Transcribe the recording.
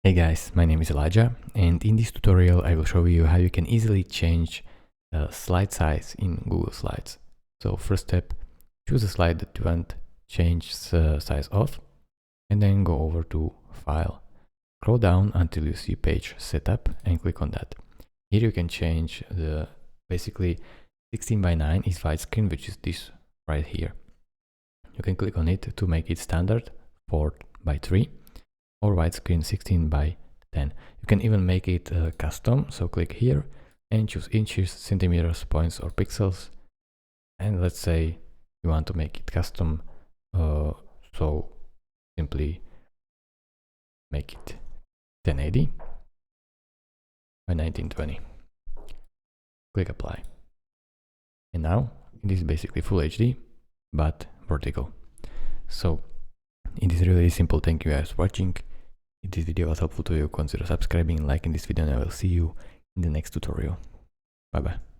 Hey guys, my name is Elijah, and in this tutorial I will show you how you can easily change slide size in Google Slides. So first step, choose a slide that you want change size of, and then go over to File. Scroll down until you see Page Setup and click on that. Here you can change the basically 16 by 9 is widescreen, which is this right here. You can click on it to make it standard 4 by 3 or widescreen 16 by 10. You can even make it custom, so click here and choose inches, centimeters, points or pixels, and let's say you want to make it custom, so simply make it 1080 by 1920. Click apply, and now it is basically full HD but vertical. So it is really simple. Thank you guys for watching. If this video was helpful to you, consider subscribing and liking this video, and I will see you in the next tutorial. Bye bye.